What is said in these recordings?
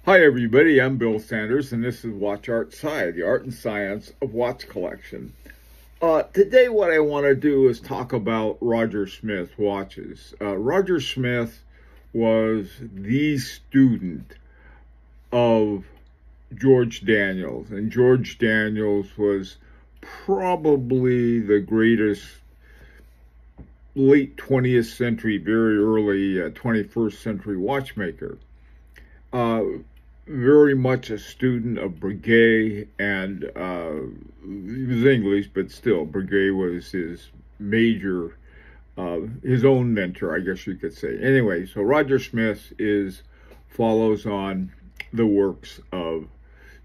Hi everybody, I'm Bill Sanders and this is Watch Art Sci, the art and science of watch collection. Today what I want to do is talk about Roger Smith watches. Roger Smith was the student of George Daniels, and George Daniels was probably the greatest late 20th century, very early 21st century watchmaker. Very much a student of Breguet, and he was English, but still, Breguet was his major, his own mentor, I guess you could say. Anyway, so Roger Smith follows on the works of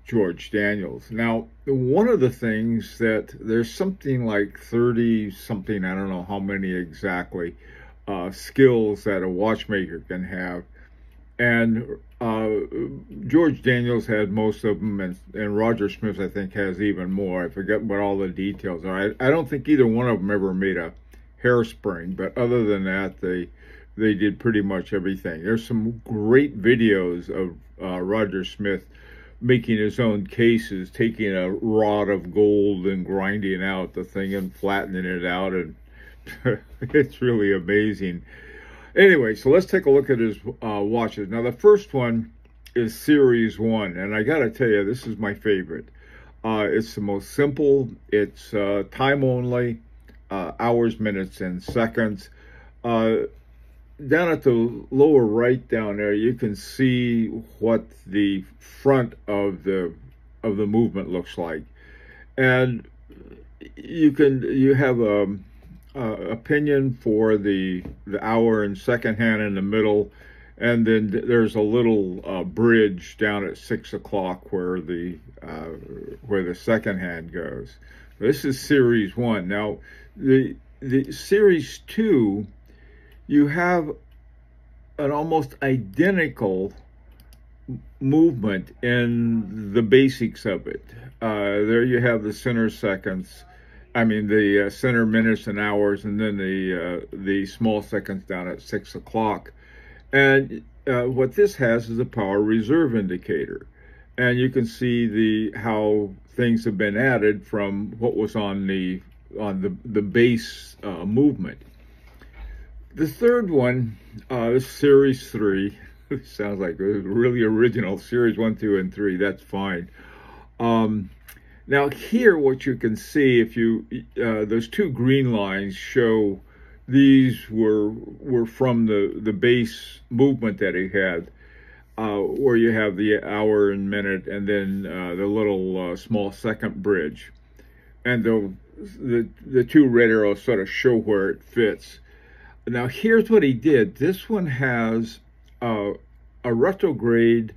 George Daniels. Now, one of the things that there's something like 30 something, I don't know how many exactly, skills that a watchmaker can have. And George Daniels had most of them, and Roger Smith, I think, has even more. I forget what all the details are. I don't think either one of them ever made a hairspring, but other than that, they did pretty much everything. There's some great videos of Roger Smith making his own cases, taking a rod of gold and grinding out the thing and flattening it out, and it's really amazing. Anyway, so let's take a look at his watches. Now, the first one is Series 1, and I got to tell you, this is my favorite. It's the most simple. It's time only, hours, minutes, and seconds. Down at the lower right down there, you can see what the front of the movement looks like, and you have a opinion for the hour and second hand in the middle, and then there's a little bridge down at 6 o'clock where the second hand goes. This is Series 1. Now, the Series 2, you have an almost identical movement in the basics of it. There you have the center seconds. I mean, the center minutes and hours, and then the small seconds down at 6 o'clock. And what this has is a power reserve indicator. And you can see how things have been added from what was on the base movement. The third one is Series 3. It sounds like a really original. Series 1, 2, and 3. That's fine. Now here, what you can see, if you those two green lines show these were from the base movement that he had, where you have the hour and minute, and then the little small second bridge, and the two red arrows sort of show where it fits. Now here's what he did. This one has a retrograde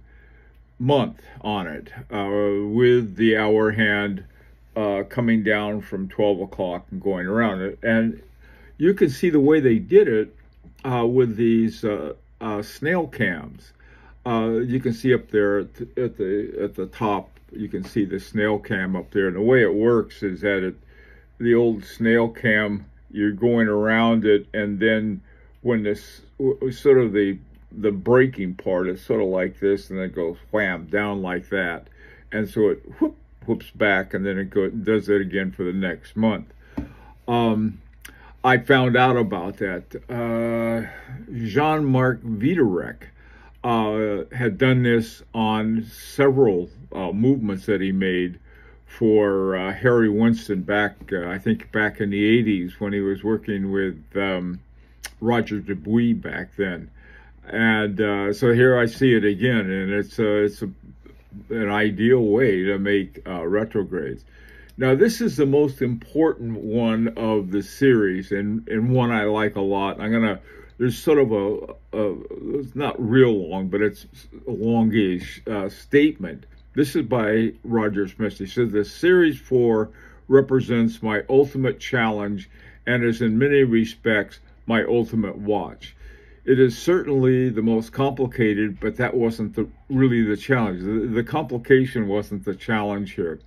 month on it, with the hour hand coming down from 12 o'clock and going around it. And you can see the way they did it with these snail cams. You can see up there at the top, you can see the snail cam up there. And the way it works is that the old snail cam, you're going around it, and then when this sort of the breaking part is sort of like this, and then it goes wham down like that, and so it whoops back, and then it does it again for the next month. I found out about that. Jean-Marc Viderec had done this on several movements that he made for Harry Winston back, I think back in the 80s, when he was working with Roger Dubuis back then. And so here I see it again, and it's an ideal way to make retrogrades. Now, this is the most important one of the series, and one I like a lot. There's sort of it's not real long, but it's a longish statement. This is by Roger Smith. He says, "The Series 4 represents my ultimate challenge and is in many respects my ultimate watch. It is certainly the most complicated, but that wasn't really the challenge. The complication wasn't the challenge here.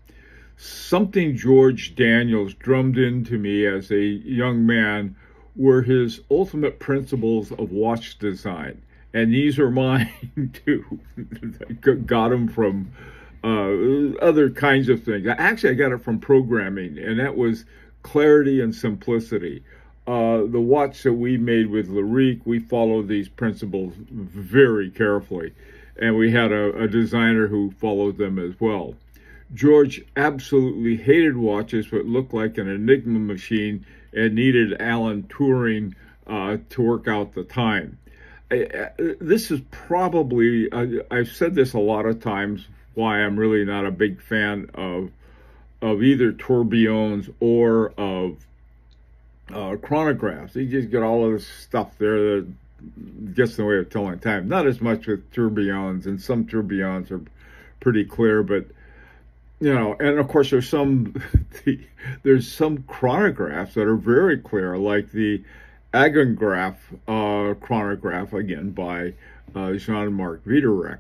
Something George Daniels drummed into me as a young man were his ultimate principles of watch design, And these are mine too. Got them from other kinds of things. Actually, I got it from programming, and that was clarity and simplicity. The watch that we made with Larique, we followed these principles very carefully, and we had a designer who followed them as well. George absolutely hated watches that looked like an Enigma machine and needed Alan Turing to work out the time. This is probably, I've said this a lot of times, why I'm really not a big fan of either tourbillons or of chronographs. You just get all of this stuff there that gets in the way of telling time. Not as much with tourbillons, and some tourbillons are pretty clear, but you know, and of course there's some chronographs that are very clear, like the Agograph chronograph, again by Jean-Marc Wiederrecht.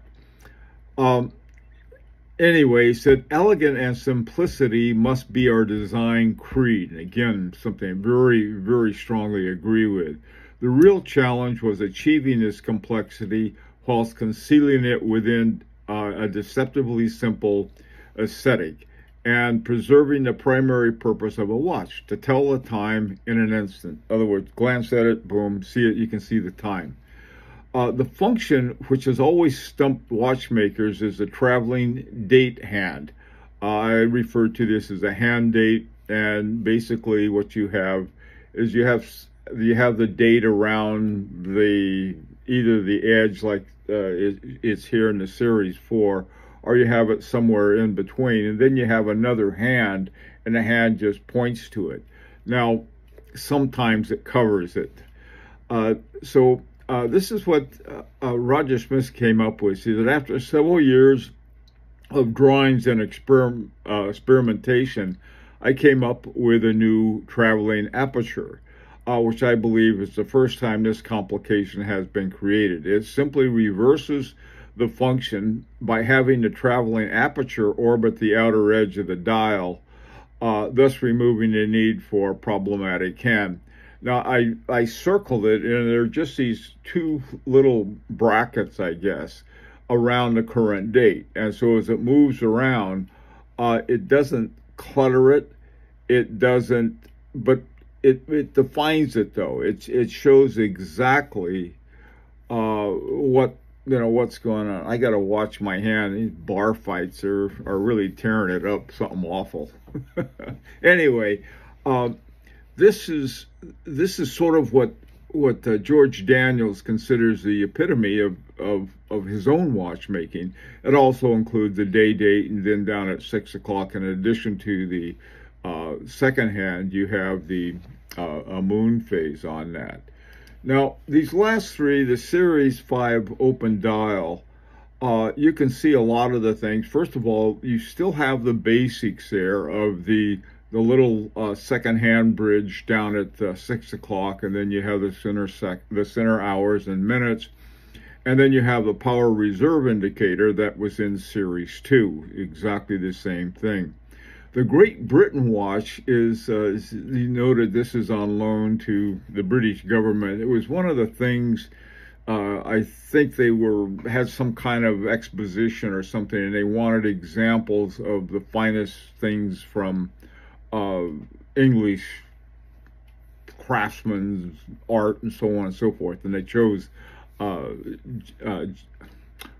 Anyway, he said, elegant and simplicity must be our design creed. And again, something I very, very strongly agree with. The real challenge was achieving this complexity whilst concealing it within a deceptively simple aesthetic and preserving the primary purpose of a watch, to tell the time in an instant. In other words, glance at it, boom, see it, you can see the time. The function, which has always stumped watchmakers, is the traveling date hand. I refer to this as a hand date, and basically what you have is you have the date around either the edge, like it's here in the Series 4, or you have it somewhere in between, and then you have another hand, and the hand just points to it. Now, sometimes it covers it. This is what Roger Smith came up with. He said, after several years of drawings and experimentation, I came up with a new traveling aperture, which I believe is the first time this complication has been created. It simply reverses the function by having the traveling aperture orbit the outer edge of the dial, thus removing the need for problematic hand. Now, I circled it, and there are just these two little brackets, I guess, around the current date. And so as it moves around, it doesn't clutter it. It doesn't, but it defines it, though. It shows exactly what's going on. I got to watch my hand. These bar fights are really tearing it up, something awful. Anyway, this is sort of what George Daniels considers the epitome of his own watchmaking. It also includes the day date, and then down at 6 o'clock, in addition to the second hand, you have the a moon phase on that. Now, these last three, the Series 5 open dial, you can see a lot of the things. First of all, you still have the basics there of the little second hand bridge down at 6 o'clock, and then you have the center hours and minutes, and then you have the power reserve indicator that was in Series 2, exactly the same thing. The Great Britain watch is, you noted, this is on loan to the British government. It was one of the things, I think they had some kind of exposition or something, and they wanted examples of the finest things from English craftsmen's art and so on and so forth, and they chose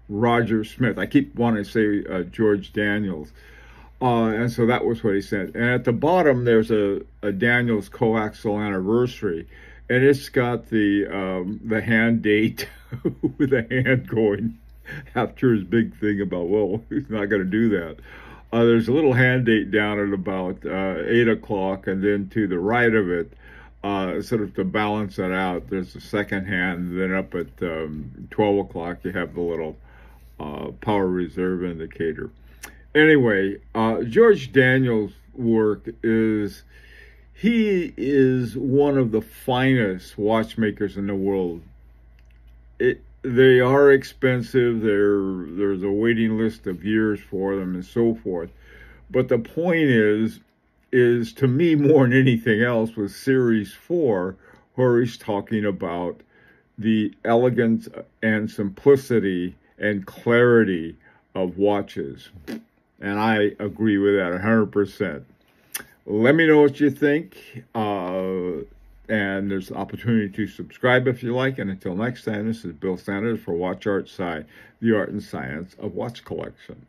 Roger Smith. I keep wanting to say George Daniels. And so that was what he said. And at the bottom, there's a Daniels coaxial anniversary, and it's got the hand date with the hand going after his big thing about, well, he's not going to do that. There's a little hand date down at about 8 o'clock, and then to the right of it, sort of to balance that out, there's the second hand. And then up at 12 o'clock, you have the little power reserve indicator. Anyway, George Daniels' work he is one of the finest watchmakers in the world. They are expensive. There's a waiting list of years for them and so forth. But the point is to me, more than anything else, was Series 4, where he's talking about the elegance and simplicity and clarity of watches. And I agree with that 100%. Let me know what you think. And there's an opportunity to subscribe if you like. And until next time, this is Bill Sanders for Watch Art Sci, the art and science of watch collection.